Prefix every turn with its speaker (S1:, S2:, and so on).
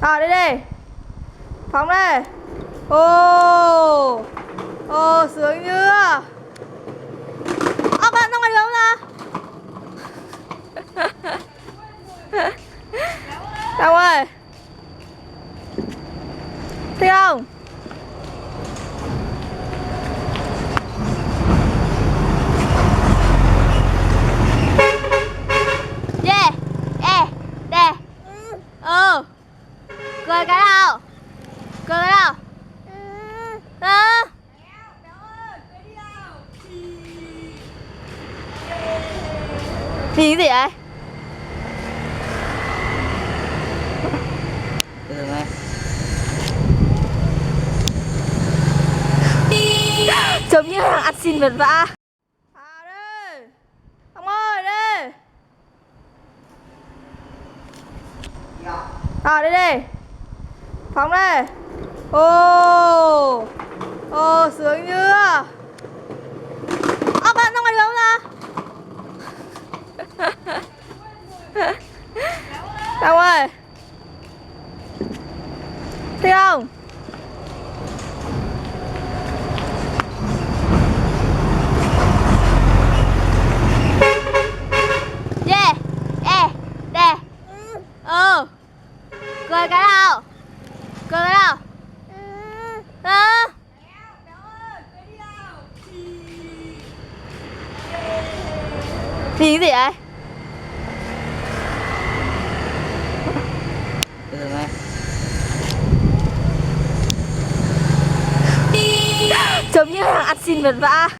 S1: Đi đi. Phóng đi. Ồ. Ồ, sướng chưa? Bạn ra ngoài đường ra. Đâu ơi. Thích không? Yeah. Đè. Cười cái nào? Cười cái nào? Nhìn cái gì vậy? Giống như hàng ăn xin vật vã. Đi. Ông ơi đi. Đi đi. Phóng đi. Ồ. Ồ, sướng chưa? Bạn ra ngoài đường ra. Đâu ơi. Thích không? Yeah. Đè. Cười cái nào? Cười cái nào? Nhìn cái gì vậy? Giống như hàng ăn xin vật vã.